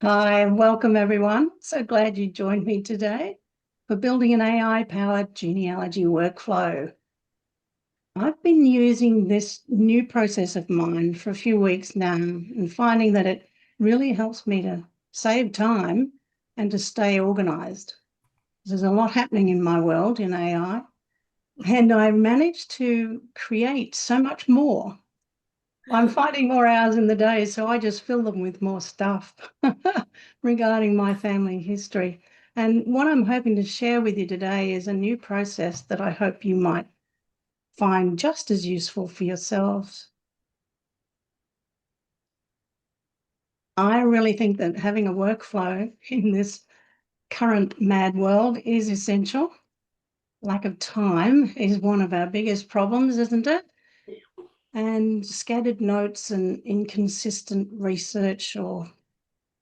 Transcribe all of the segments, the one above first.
Hi, welcome everyone. So glad you joined me today for building an AI-powered genealogy workflow. I've been using this new process of mine for a few weeks now and finding that it really helps me to save time and to stay organised. There's a lot happening in my world in AI, and I managed to create so much more. I'm finding more hours in the day, so I just fill them with more stuff regarding my family history. And what I'm hoping to share with you today is a new process that I hope you might find just as useful for yourselves. I really think that having a workflow in this current mad world is essential. Lack of time is one of our biggest problems, isn't it? And scattered notes and inconsistent research or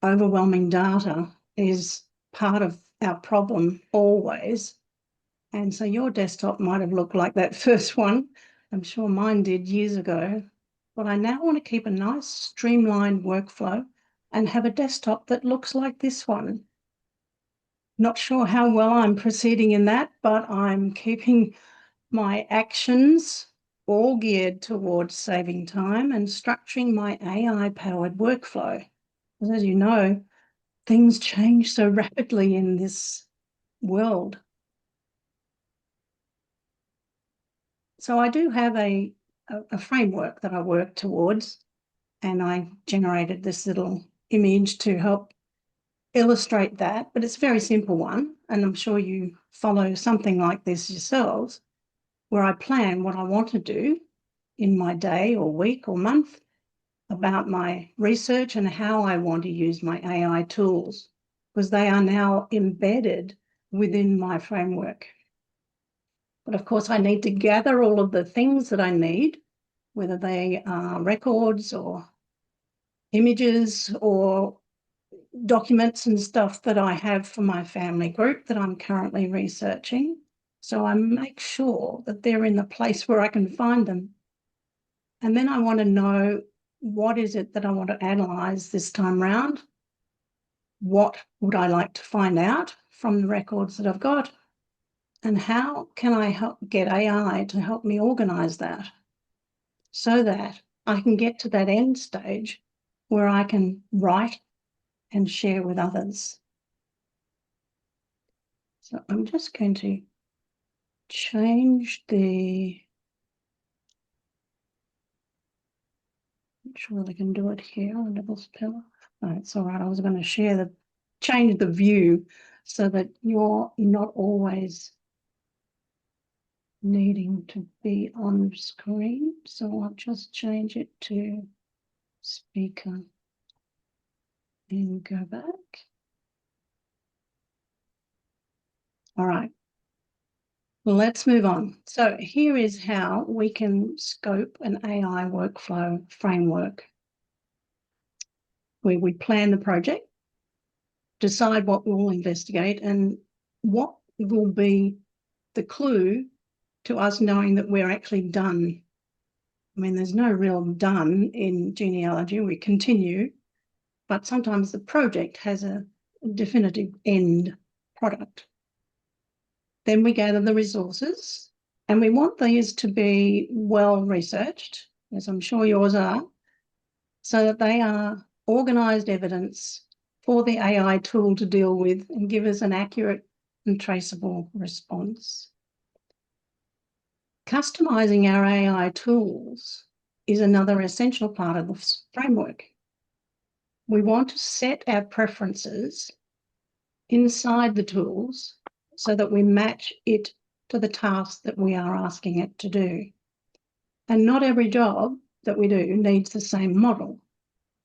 overwhelming data is part of our problem always. And so your desktop might have looked like that first one. I'm sure mine did years ago. But I now want to keep a nice streamlined workflow and have a desktop that looks like this one. Not sure how well I'm proceeding in that, but I'm keeping my actions all geared towards saving time and structuring my AI-powered workflow. Because as you know, things change so rapidly in this world. So I do have a framework that I work towards, and I generated this little image to help illustrate that, but it's a very simple one, and I'm sure you follow something like this yourselves, where I plan what I want to do in my day or week or month about my research and how I want to use my AI tools, because they are now embedded within my framework. But of course, I need to gather all of the things that I need, whether they are records or images or documents and stuff that I have for my family group that I'm currently researching. So I make sure that they're in the place where I can find them. And then I want to know, what is it that I want to analyse this time round? What would I like to find out from the records that I've got? And how can I help get AI to help me organise that so that I can get to that end stage where I can write and share with others. So I'm just going to change the, not sure whether I can do it here on double pillar. No, it's all right. I was going to change the view so that you're not always needing to be on screen. So I'll just change it to speaker and go back. All right. Let's move on. So here is how we can scope an AI workflow framework. Where we plan the project, decide what we'll investigate, and what will be the clue to us knowing that we're actually done. I mean, there's no real done in genealogy. We continue, but sometimes the project has a definitive end product. Then we gather the resources, and we want these to be well researched, as I'm sure yours are, so that they are organised evidence for the AI tool to deal with and give us an accurate and traceable response. Customising our AI tools is another essential part of the framework. We want to set our preferences inside the tools so that we match it to the task that we are asking it to do. And not every job that we do needs the same model.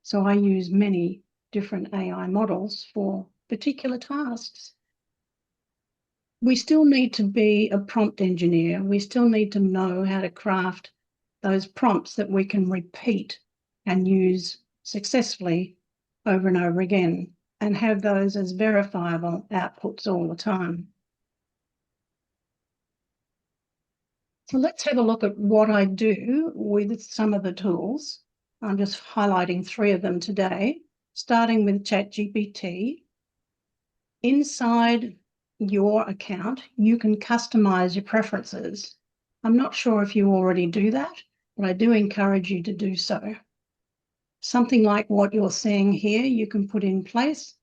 So I use many different AI models for particular tasks. We still need to be a prompt engineer. We still need to know how to craft those prompts that we can repeat and use successfully over and over again and have those as verifiable outputs all the time. So let's have a look at what I do with some of the tools. I'm just highlighting 3 of them today. starting with ChatGPT, inside your account, you can customize your preferences. I'm not sure if you already do that, but I do encourage you to do so. Something like what you're seeing here, you can put in place.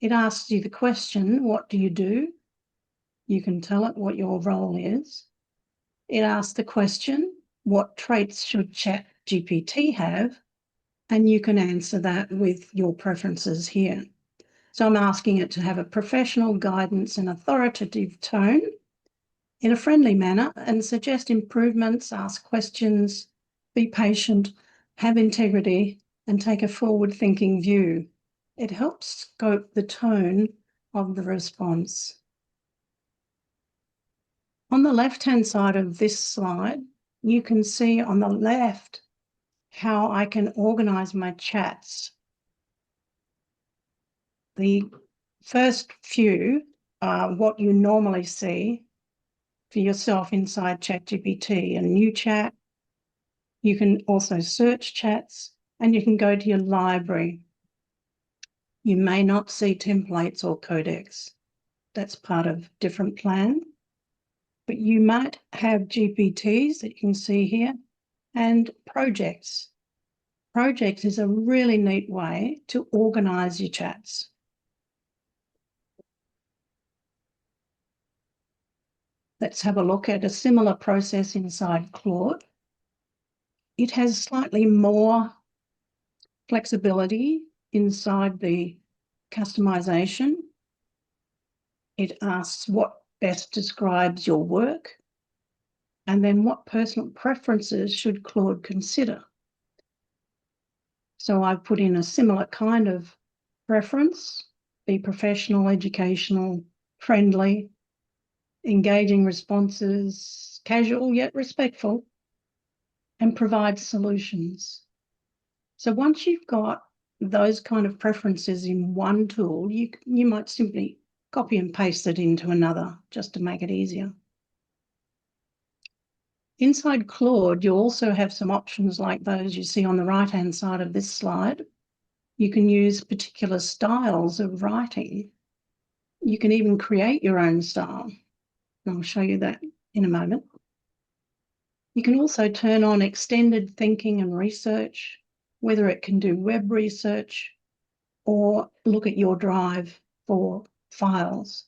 It asks you the question, what do you do? You can tell it what your role is. It asks the question, what traits should ChatGPT have? And you can answer that with your preferences here. So I'm asking it to have a professional guidance and authoritative tone in a friendly manner and suggest improvements, ask questions, be patient, have integrity, and take a forward-thinking view. It helps scope the tone of the response. On the left-hand side of this slide, you can see on the left how I can organise my chats. The first few are what you normally see for yourself inside ChatGPT, a new chat. You can also search chats and you can go to your library. You may not see templates or codecs. That's part of different plan. But you might have GPTs that you can see here and projects. Projects is a really neat way to organise your chats. Let's have a look at a similar process inside Claude. It has slightly more flexibility inside the customization. It asks what best describes your work, and then what personal preferences should Claude consider. So I've put in a similar kind of preference, be professional, educational, friendly, engaging responses, casual yet respectful, and provide solutions. So once you've got those kind of preferences in one tool, you might simply copy and paste it into another just to make it easier. Inside Claude, you also have some options like those you see on the right-hand side of this slide. You can use particular styles of writing. You can even create your own style. I'll show you that in a moment. You can also turn on extended thinking and research, whether it can do web research or look at your drive for files.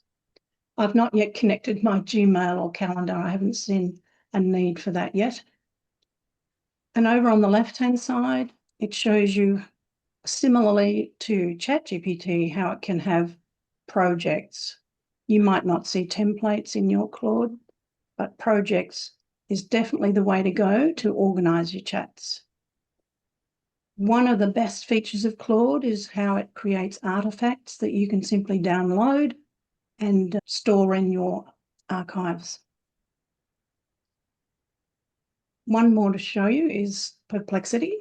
I've not yet connected my Gmail or calendar. I haven't seen a need for that yet. And over on the left-hand side, it shows you, similarly to ChatGPT, how it can have projects. You might not see templates in your Claude, but projects is definitely the way to go to organise your chats. One of the best features of Claude is how it creates artifacts that you can simply download and store in your archives. One more to show you is Perplexity.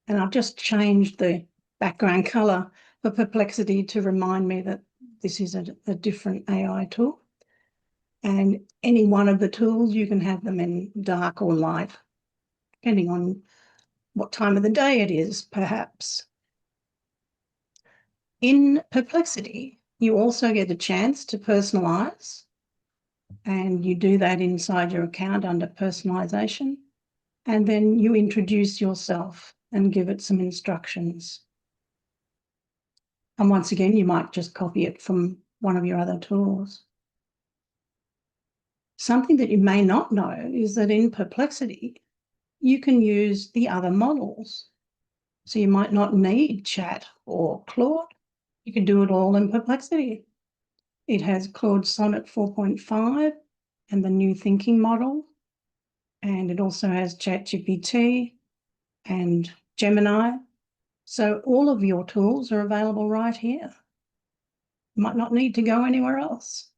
And I've just changed the background colour for Perplexity to remind me that this is a different AI tool. And any one of the tools, you can have them in dark or light, depending on what time of the day it is, perhaps. In Perplexity, you also get a chance to personalise, and you do that inside your account under personalisation, and then you introduce yourself and give it some instructions. And once again, you might just copy it from one of your other tools. Something that you may not know is that in Perplexity, you can use the other models. So you might not need Chat or Claude. You can do it all in Perplexity. It has Claude Sonnet 4.5 and the new thinking model. And it also has ChatGPT and Gemini. So all of your tools are available right here. You might not need to go anywhere else.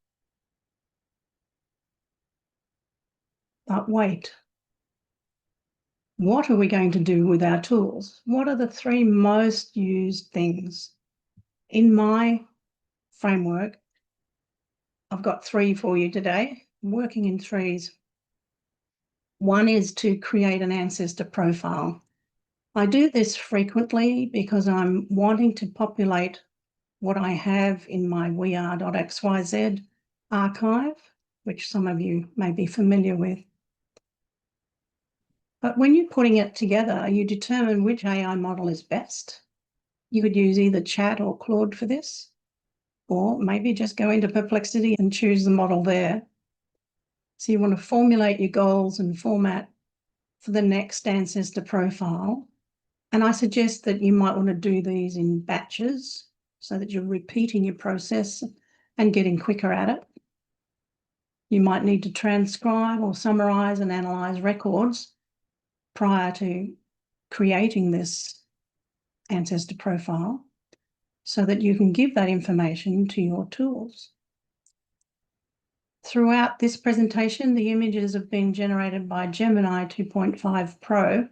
But wait, what are we going to do with our tools? What are the three most used things? In my framework, I've got three for you today. I'm working in threes. One is to create an ancestor profile. I do this frequently because I'm wanting to populate what I have in my weare.xyz archive, which some of you may be familiar with. But when you're putting it together, you determine which AI model is best. You could use either Chat or Claude for this, or maybe just go into Perplexity and choose the model there. So you want to formulate your goals and format for the next ancestor profile. And I suggest that you might want to do these in batches so that you're repeating your process and getting quicker at it. You might need to transcribe or summarize and analyze records prior to creating this ancestor profile so that you can give that information to your tools. Throughout this presentation, the images have been generated by Gemini 2.5 Pro,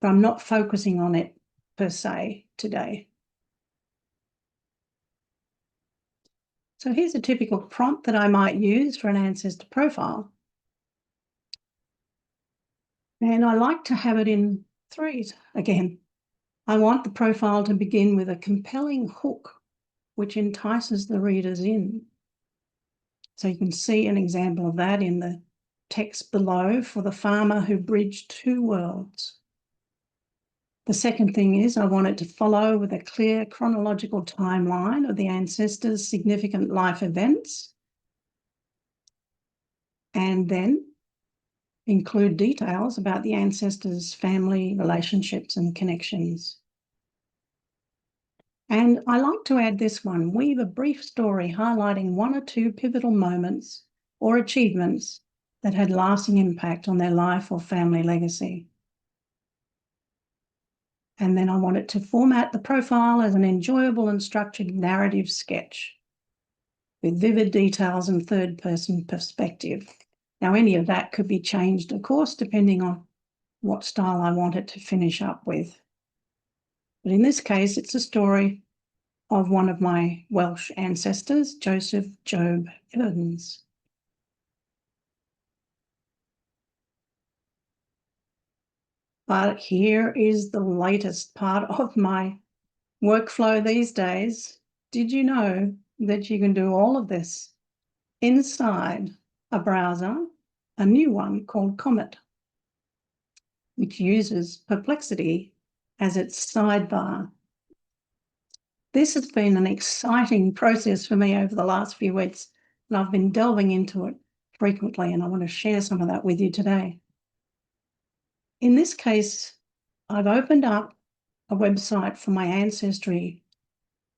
but I'm not focusing on it per se today. So here's a typical prompt that I might use for an ancestor profile. And I like to have it in threes again. I want the profile to begin with a compelling hook which entices the readers in. So you can see an example of that in the text below for the farmer who bridged two worlds. The second thing is I want it to follow with a clear chronological timeline of the ancestors' significant life events, and then include details about the ancestors' family, relationships, and connections. And I like to add this one, weave a brief story highlighting one or two pivotal moments or achievements that had lasting impact on their life or family legacy. And then I want it to format the profile as an enjoyable and structured narrative sketch with vivid details and third-person perspective. Now, any of that could be changed, of course, depending on what style I want it to finish up with. But in this case, it's a story of one of my Welsh ancestors, Joseph Job Evans. But here is the latest part of my workflow these days. Did you know that you can do all of this inside a browser, a new one called Comet, which uses Perplexity as its sidebar? This has been an exciting process for me over the last few weeks, and I've been delving into it frequently, and I want to share some of that with you today. In this case, I've opened up a website for my ancestry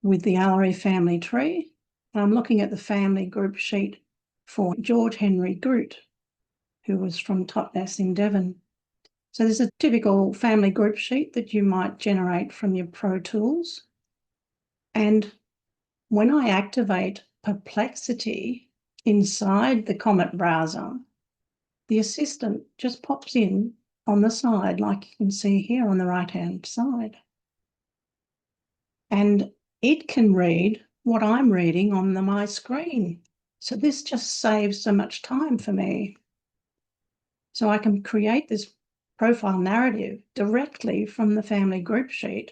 with the Allery family tree, and I'm looking at the family group sheet for George Henry Groot, who was from Totnes in Devon. So there's a typical family group sheet that you might generate from your Pro Tools. And when I activate Perplexity inside the Comet browser, the assistant just pops in on the side, like you can see here on the right-hand side. And it can read what I'm reading on my screen. So this just saves so much time for me. So I can create this profile narrative directly from the family group sheet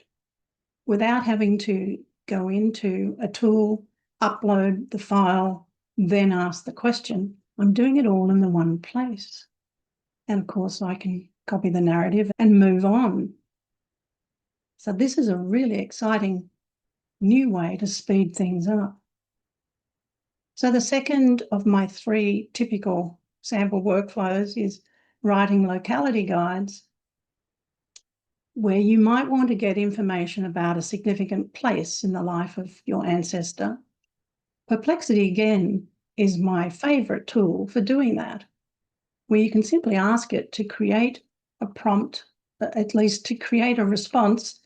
without having to go into a tool, upload the file, then ask the question. I'm doing it all in the one place. And of course, I can copy the narrative and move on. So this is a really exciting new way to speed things up. So the second of my three typical sample workflows is writing locality guides, where you might want to get information about a significant place in the life of your ancestor. Perplexity, again, is my favourite tool for doing that, where you can simply ask it to create a prompt, at least to create a response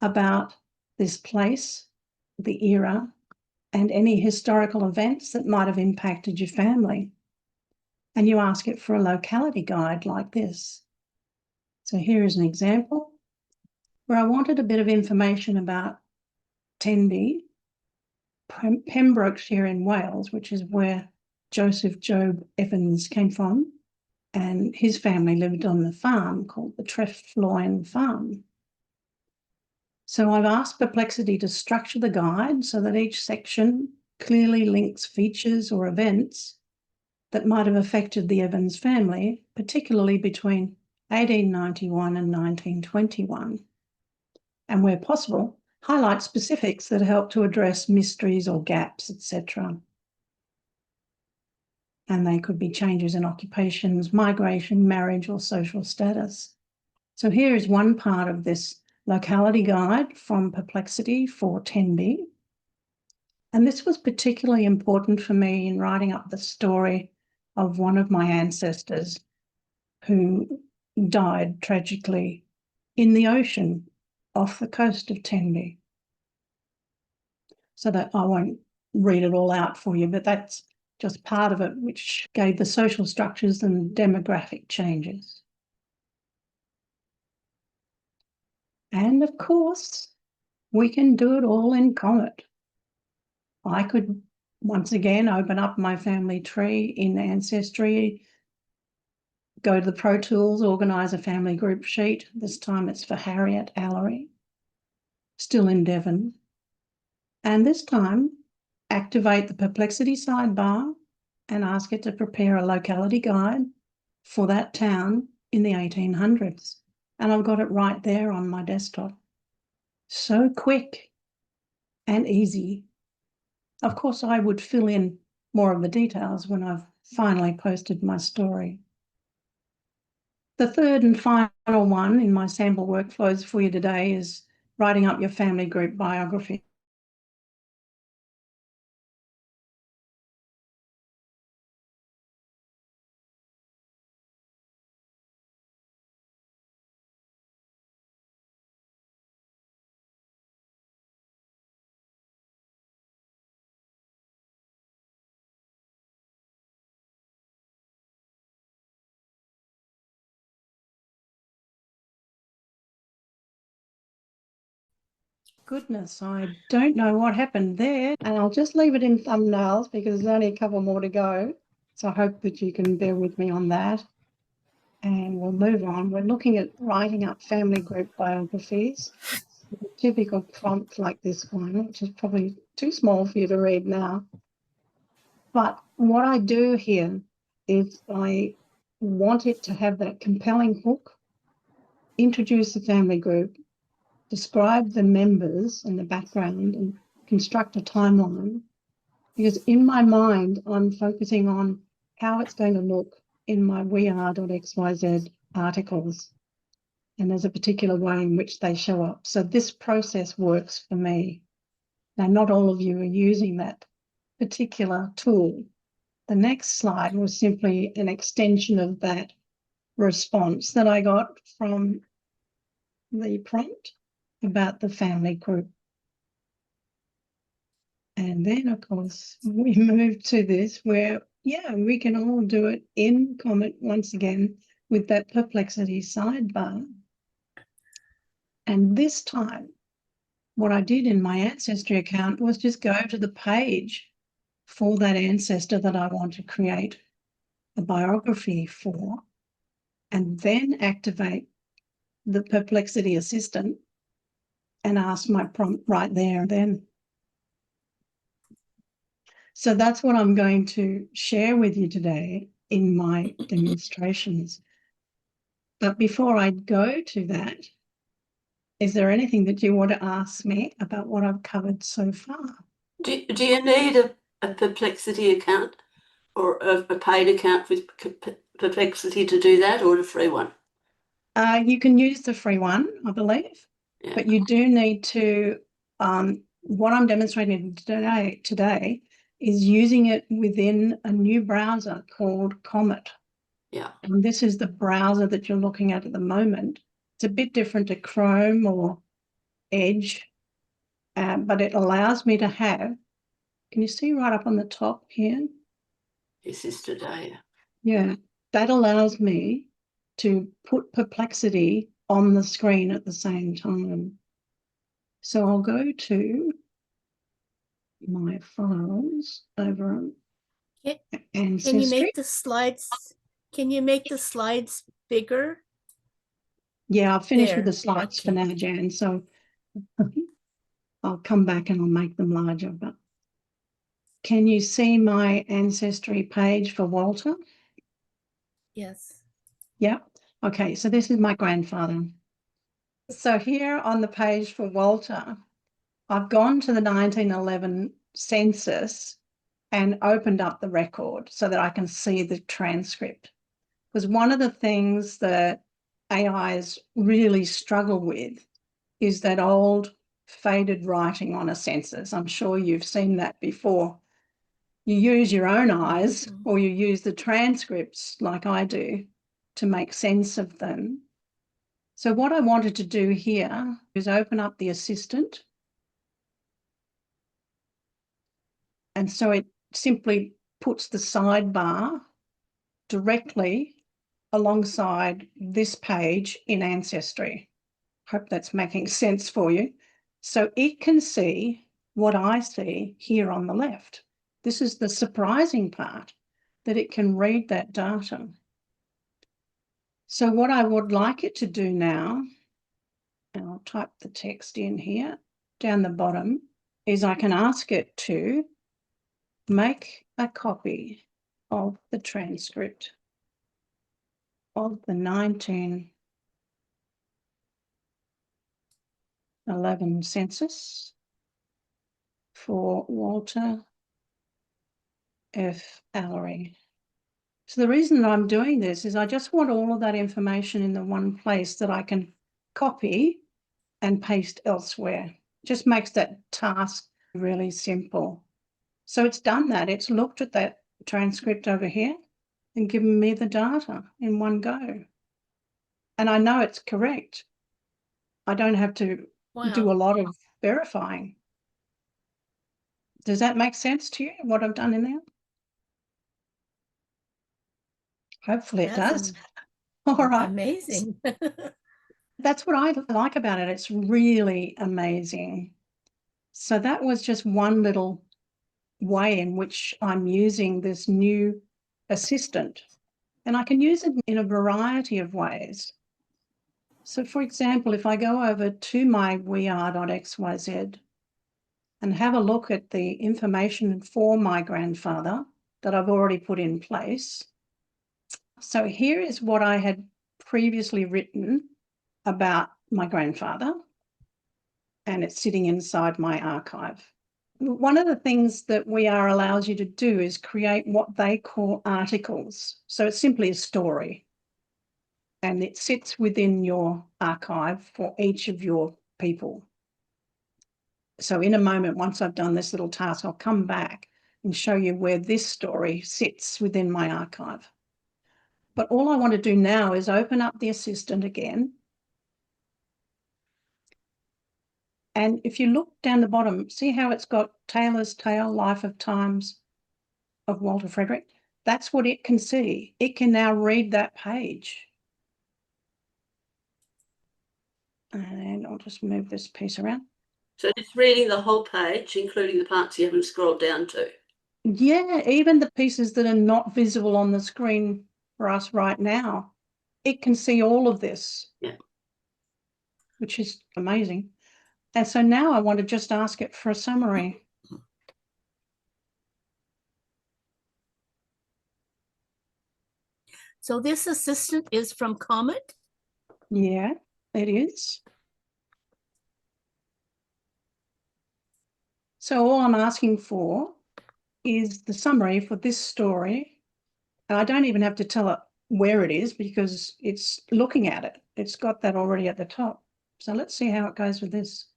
about this place, the era, and any historical events that might have impacted your family. And you ask it for a locality guide like this. So here is an example where I wanted a bit of information about Tenby, Pembrokeshire in Wales, which is where Joseph Job Evans came from, and his family lived on the farm called the Treffloyne Farm. So I've asked Perplexity to structure the guide so that each section clearly links features or events that might have affected the Evans family, particularly between 1891 and 1921. And where possible, highlight specifics that help to address mysteries or gaps, etc. And they could be changes in occupations, migration, marriage, or social status. So here is one part of this locality guide from Perplexity for Tenby. And this was particularly important for me in writing up the story of one of my ancestors who died tragically in the ocean off the coast of Tenby. So that I won't read it all out for you, but that's just part of it, which gave the social structures and demographic changes. And of course, we can do it all in Comet. I could once again open up my family tree in Ancestry, go to the Pro Tools, organise a family group sheet. This time it's for Harriet Allery, still in Devon. And this time, activate the Perplexity sidebar and ask it to prepare a locality guide for that town in the 1800s. And I've got it right there on my desktop. So quick and easy. Of course, I would fill in more of the details when I've finally posted my story. The third and final one in my sample workflows for you today is writing up your family group biography. Goodness, I don't know what happened there. And I'll just leave it in thumbnails because there's only a couple more to go. So I hope that you can bear with me on that. And we'll move on. We're looking at writing up family group biographies. A typical prompt like this one, which is probably too small for you to read now. But what I do here is I want it to have that compelling hook, introduce the family group, describe the members and the background, and construct a timeline. Because in my mind, I'm focusing on how it's going to look in my weare.xyz articles. And there's a particular way in which they show up. So this process works for me. Now, not all of you are using that particular tool. The next slide was simply an extension of that response that I got from the prompt about the family group. And then, of course, we move to this where, yeah, we can all do it in Comet once again with that Perplexity sidebar. And this time, what I did in my Ancestry account was just go to the page for that ancestor that I want to create a biography for, and then activate the Perplexity assistant and ask my prompt right there and then. So that's what I'm going to share with you today in my demonstrations. But before I go to that, is there anything that you want to ask me about what I've covered so far? Do you need a Perplexity account or a paid account with Perplexity to do that, or a free one? You can use the free one, I believe, Yeah. but you do need to, what I'm demonstrating today is using it within a new browser called Comet. Yeah. And this is the browser that you're looking at the moment. It's a bit different to Chrome or Edge, but it allows me to have, can you see right up on the top here? This is today. Yeah, that allows me to put Perplexity on the screen at the same time. So I'll go to my files over on Ancestry. Can you make the slides? Can you make the slides bigger? Yeah, I've finished with There. the slides for now, Jan. So I'll come back and I'll make them larger, but can you see my ancestry page for Walter? Yes. Yeah. Okay, so this is my grandfather. So here on the page for Walter, I've gone to the 1911 census and opened up the record so that I can see the transcript. Because one of the things that AIs really struggle with is that old faded writing on a census. I'm sure you've seen that before. You use your own eyes or you use the transcripts like I do to make sense of them. So what I wanted to do here is open up the assistant. And so it simply puts the sidebar directly alongside this page in Ancestry. Hope that's making sense for you. So it can see what I see here on the left. This is the surprising part, that it can read that data. So what I would like it to do now, and I'll type the text in here, down the bottom, is I can ask it to make a copy of the transcript of the 1911 census for Walter F. Allery. So the reason that I'm doing this is I just want all of that information in the one place that I can copy and paste elsewhere. Just makes that task really simple. So it's done that. It's looked at that transcript over here and given me the data in one go. And I know it's correct. I don't have to do a lot of verifying. Does that make sense to you, what I've done in there? Hopefully it does. All right. Amazing. That's what I like about it. It's really amazing. So that was just one little way in which I'm using this new assistant. And I can use it in a variety of ways. So for example, if I go over to my weare.xyz and have a look at the information for my grandfather that I've already put in place. So here is what I had previously written about my grandfather, and it's sitting inside my archive. One of the things that weare allows you to do is create what they call articles. So it's simply a story, and it sits within your archive for each of your people. So in a moment, once I've done this little task, I'll come back and show you where this story sits within my archive. But all I want to do now is open up the assistant again. And if you look down the bottom, see how it's got Taylor's Tale, Life of Times of Walter Frederick? That's what it can see. It can now read that page. And I'll just move this piece around. So it's reading the whole page, including the parts you haven't scrolled down to. Yeah, even the pieces that are not visible on the screen for us right now, it can see all of this. Yeah. Which is amazing. And so now I want to just ask it for a summary. So this assistant is from Comet? Yeah, it is. So all I'm asking for is the summary for this story. And I don't even have to tell it where it is because it's looking at it. It's got that already at the top. So let's see how it goes with this.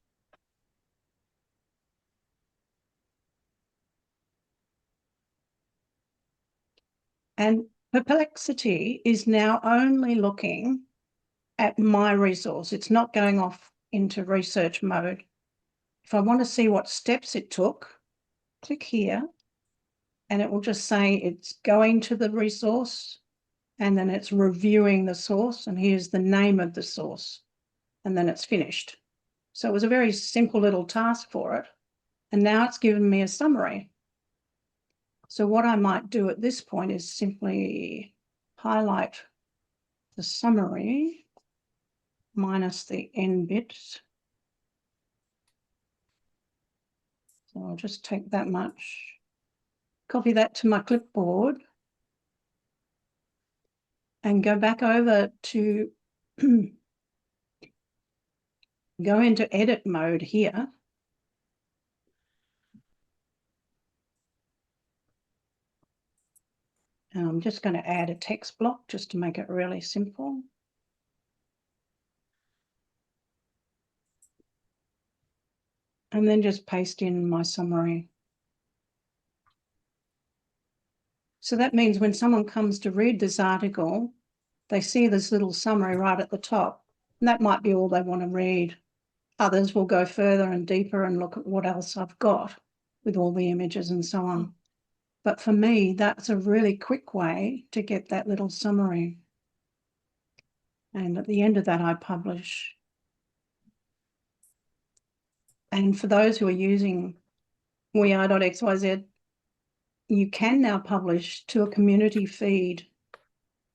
And Perplexity is now only looking at my resource. It's not going off into research mode. If I want to see what steps it took, click here and it will just say it's going to the resource and then it's reviewing the source, and here's the name of the source, and then it's finished. So it was a very simple little task for it. And now it's given me a summary. So what I might do at this point is simply highlight the summary minus the end bit So I'll just take that much, copy that to my clipboard, and go back over to go into edit mode here. And I'm just going to add a text block just to make it really simple. And then just paste in my summary. So that means when someone comes to read this article, they see this little summary right at the top, and that might be all they want to read. Others will go further and deeper and look at what else I've got with all the images and so on. But for me, that's a really quick way to get that little summary. And at the end of that, I publish. And for those who are using weare.xyz, you can now publish to a community feed.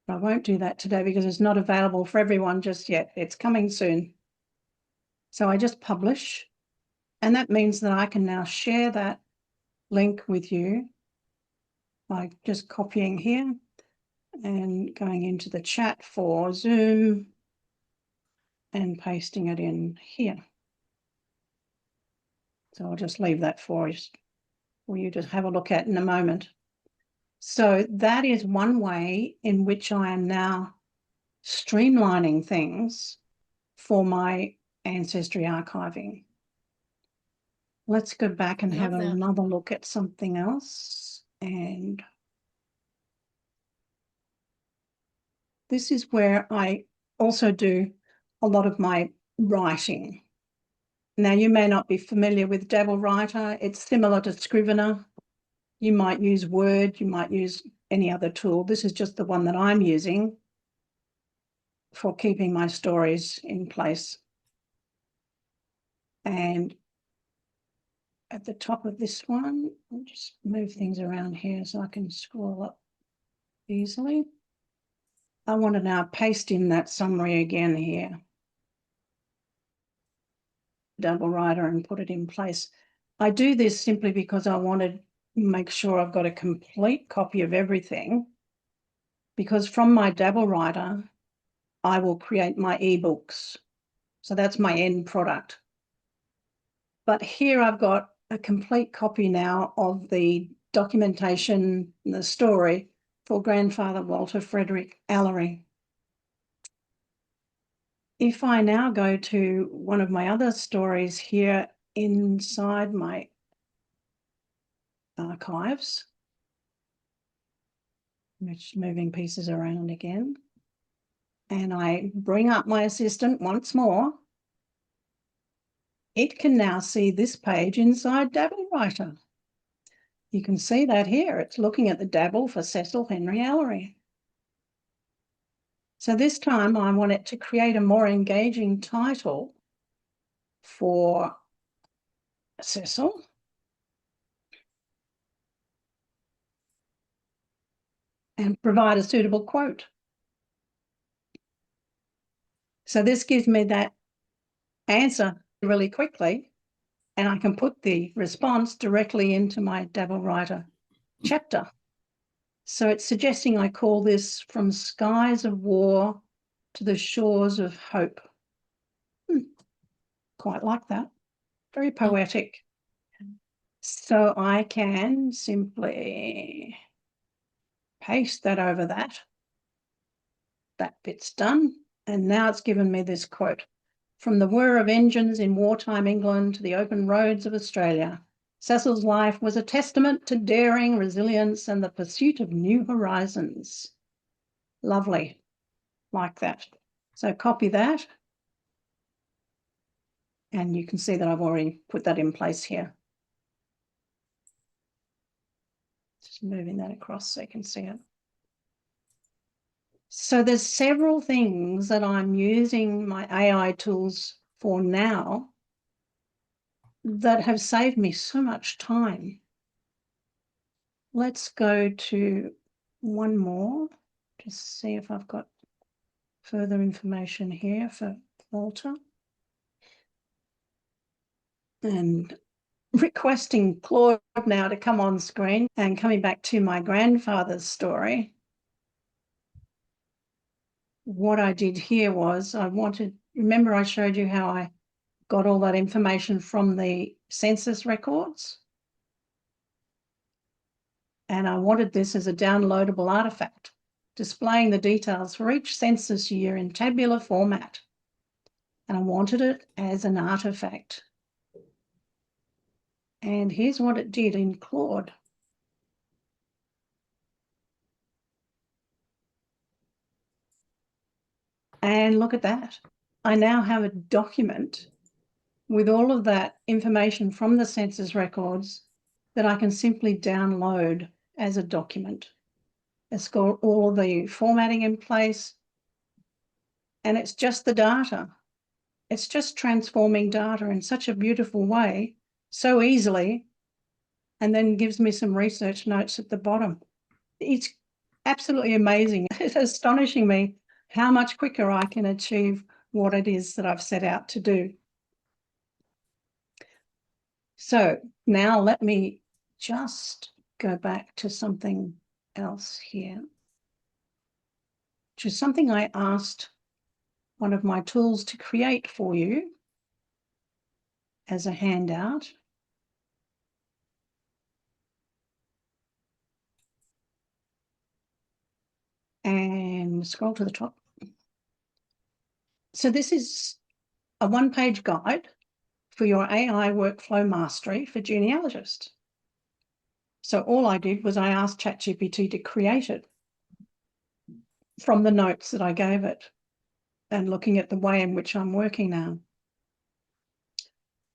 I won't do that today because it's not available for everyone just yet. It's coming soon. So I just publish, and that means that I can now share that link with you by just copying here and going into the chat for Zoom and pasting it in here. So I'll just leave that for you to have a look at in a moment. So that is one way in which I am now streamlining things for my Ancestry archiving. Let's go back and have another look at something else. And this is where I also do a lot of my writing. Now, you may not be familiar with Dabble Writer. It's similar to Scrivener. You might use Word, you might use any other tool. This is just the one that I'm using for keeping my stories in place. And at the top of this one, I'll just move things around here so I can scroll up easily. I want to now paste in that summary again here. Double writer and put it in place. I do this simply because I want to make sure I've got a complete copy of everything, because from my Dabble writer, I will create my ebooks. So that's my end product. But here I've got a complete copy now of the documentation, the story for grandfather Walter Frederick Allery. If I now go to one of my other stories here inside my archives, just moving pieces around again, and I bring up my assistant once more, it can now see this page inside Dabble Writer. You can see that here. It's looking at the Dabble for Cecil Henry Allery. So this time I want it to create a more engaging title for Cecil. And provide a suitable quote. So this gives me that answer really quickly, and I can put the response directly into my Dabble Writer chapter. So it's suggesting I call this From Skies of War to the Shores of Hope. Quite like that. Very poetic. So I can simply paste that over that. That bit's done. And now it's given me this quote. From the whir of engines in wartime England to the open roads of Australia, Cecil's life was a testament to daring, resilience, and the pursuit of new horizons. Lovely, like that. So copy that. And you can see that I've already put that in place here. Just moving that across so you can see it. So there's several things that I'm using my AI tools for now that have saved me so much time. Let's go to one more, just see if I've got further information here for Walter. And requesting Claude now to come on screen and coming back to my grandfather's story, what I did here was remember I showed you how I got all that information from the census records? And I wanted this as a downloadable artifact, displaying the details for each census year in tabular format. And I wanted it as an artifact. And here's what it did in Claude. And look at that. I now have a document with all of that information from the census records that I can simply download as a document. It's got all the formatting in place, and it's just the data. It's just transforming data in such a beautiful way, so easily, and then gives me some research notes at the bottom. It's absolutely amazing. It's astonishing me how much quicker I can achieve what it is that I've set out to do. So now let me just go back to something else here, which is something I asked one of my tools to create for you as a handout. And scroll to the top. So this is a one-page guide for your AI workflow mastery for genealogists. So all I did was I asked ChatGPT to create it from the notes that I gave it and looking at the way in which I'm working now.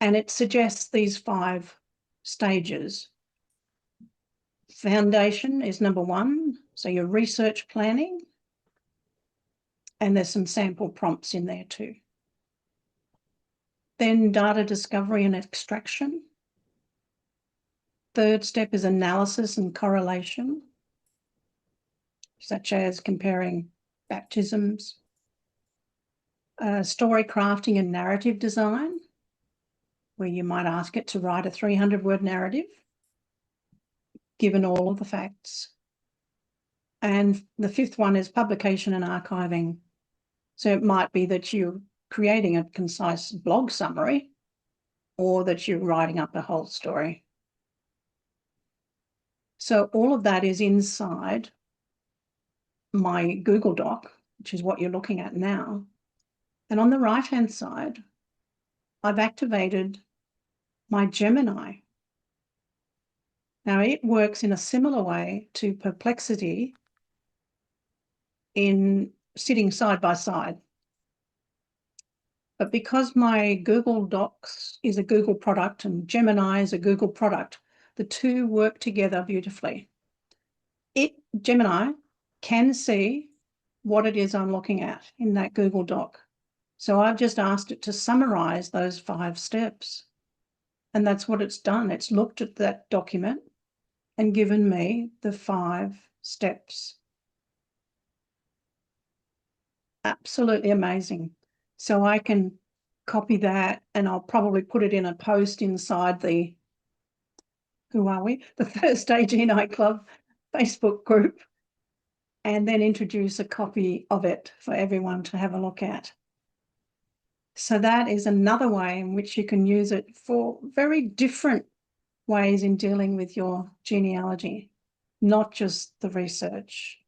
And it suggests these 5 stages. Foundation is number 1, so your research planning, and there's some sample prompts in there too. Then data discovery and extraction. 3rd step is analysis and correlation, such as comparing baptisms. Story crafting and narrative design, where you might ask it to write a 300-word narrative, given all of the facts. And the 5th one is publication and archiving. So it might be that you're creating a concise blog summary or that you're writing up a whole story. So all of that is inside my Google Doc, which is what you're looking at now. And on the right-hand side, I've activated my Gemini. Now, it works in a similar way to Perplexity in sitting side by side. But because my Google Docs is a Google product and Gemini is a Google product, the two work together beautifully. Gemini can see what it is I'm looking at in that Google Doc. So I've just asked it to summarize those 5 steps. And that's what it's done. It's looked at that document and given me the 5 steps. Absolutely amazing. So I can copy that and I'll probably put it in a post inside the, the Thursday GNI Club Facebook group, and then introduce a copy of it for everyone to have a look at. So that is another way in which you can use it for very different ways in dealing with your genealogy, not just the research.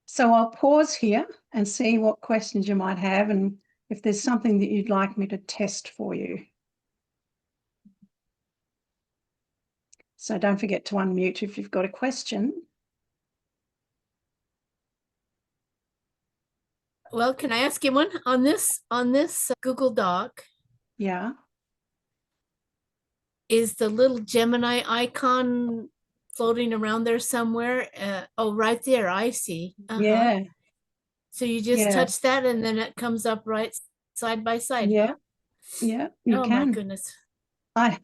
So I'll pause here and see what questions you might have and if there's something that you'd like me to test for you. So don't forget to unmute if you've got a question. Well, can I ask you one on this Google Doc? Yeah. Is the little Gemini icon floating around there somewhere? Oh, right there. I see. Yeah. So you just touch that and then it comes up right side by side. Yeah. Yeah. You can. My goodness. I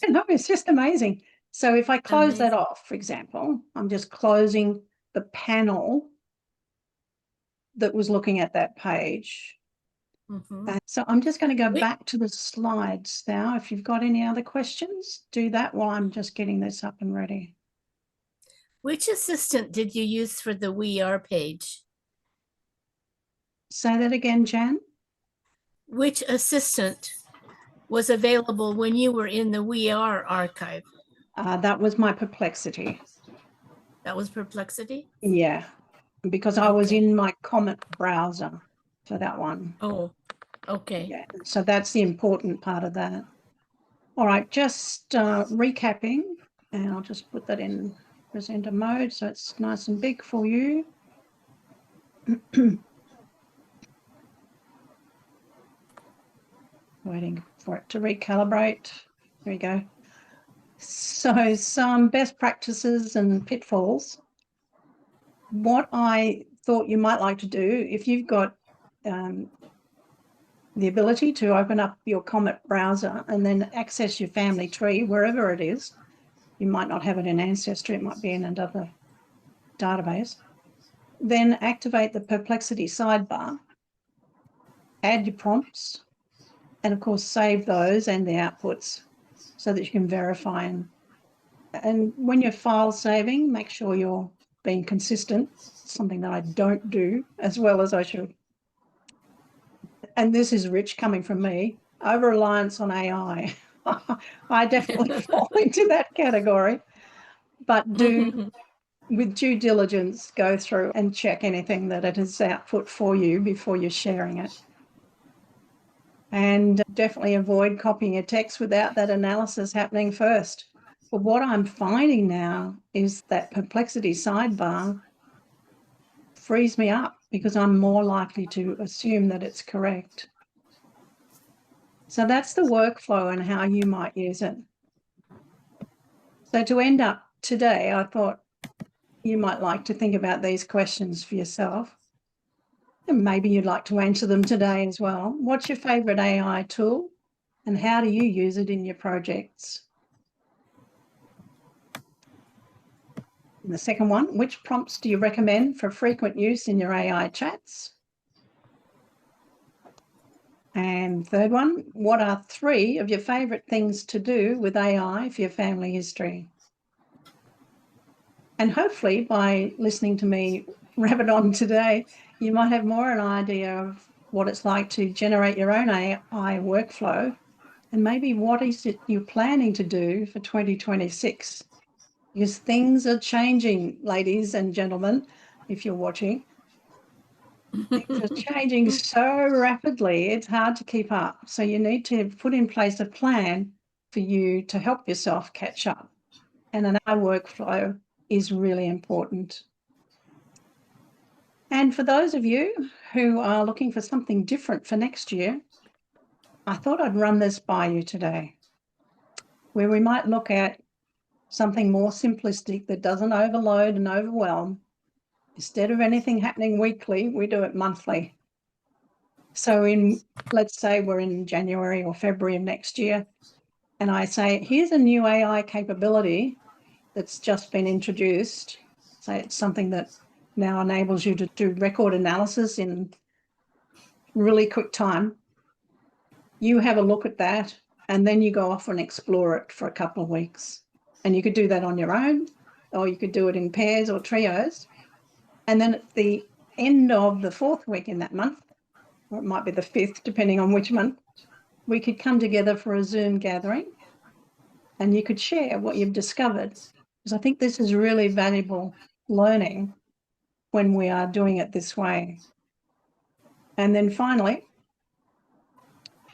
know, it's just amazing. So if I close that off, for example, I'm just closing the panel that was looking at that page. Mhm. So I'm just going to go Wait. back to the slides now. If you've got any other questions, do that while I'm just getting this up and ready. Which assistant did you use for the We Are page? Say that again, Jan. Which assistant was available when you were in the We Are archive? That was my Perplexity. That was Perplexity? Yeah, because I was Okay. in my Comet browser for that one. Oh, okay. Yeah, so that's the important part of that. All right, just recapping, and I'll just put that in presenter mode so it's nice and big for you. Waiting for it to recalibrate. There we go. So some best practices and pitfalls. What I thought you might like to do, if you've got the ability to open up your Comet browser and then access your family tree, wherever it is, you might not have it in Ancestry, it might be in another database, then activate the Perplexity sidebar, add your prompts, and of course save those and the outputs so that you can verify. And when you're file saving, make sure you're being consistent, something that I don't do as well as I should. And this is rich coming from me, over-reliance on AI. I definitely fall into that category, but do, with due diligence, go through and check anything that it has output for you before you're sharing it. And definitely avoid copying a text without that analysis happening first. But what I'm finding now is that Perplexity sidebar frees me up because I'm more likely to assume that it's correct. So that's the workflow and how you might use it. So to end up today, I thought you might like to think about these questions for yourself. And maybe you'd like to answer them today as well. What's your favourite AI tool and how do you use it in your projects? And the second one, which prompts do you recommend for frequent use in your AI chats? And third one, what are 3 of your favourite things to do with AI for your family history? And hopefully by listening to me rabbit on today, you might have more an idea of what it's like to generate your own AI workflow and maybe what is it you're planning to do for 2026. Because things are changing, ladies and gentlemen, if you're watching. Things are changing so rapidly, it's hard to keep up. So you need to put in place a plan for you to help yourself catch up. And an AI workflow is really important. And for those of you who are looking for something different for next year, I thought I'd run this by you today, where we might look at something more simplistic that doesn't overload and overwhelm. Instead of anything happening weekly, we do it monthly. So let's say we're in January or February of next year, and I say, here's a new AI capability that's just been introduced. Say it's something that now enables you to do record analysis in really quick time. You have a look at that, and then you go off and explore it for a couple of weeks. And you could do that on your own, or you could do it in pairs or trios. And then at the end of the 4th week in that month, or it might be the 5th, depending on which month, we could come together for a Zoom gathering and you could share what you've discovered. Because I think this is really valuable learning when we are doing it this way. And then finally,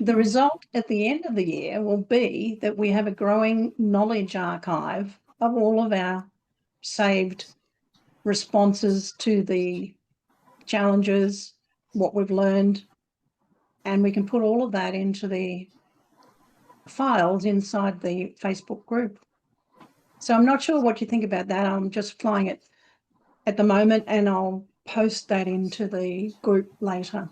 the result at the end of the year will be that we have a growing knowledge archive of all of our saved responses to the challenges, what we've learned, and we can put all of that into the files inside the Facebook group. So I'm not sure what you think about that. I'm just flying it at the moment and I'll post that into the group later.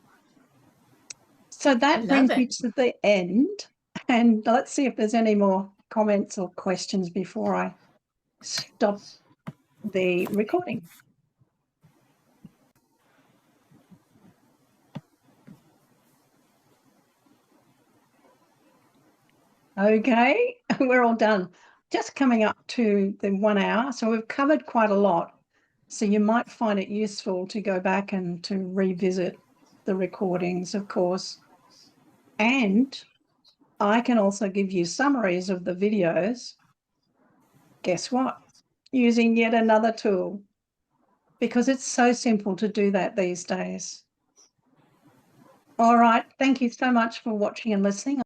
So that brings me to the end, and let's see if there's any more comments or questions before I stop the recording. Okay, we're all done. Just coming up to the 1 hour. So we've covered quite a lot. So you might find it useful to go back and to revisit the recordings, of course. And I can also give you summaries of the videos. Guess what? Using yet another tool, because it's so simple to do that these days. All right. Thank you so much for watching and listening.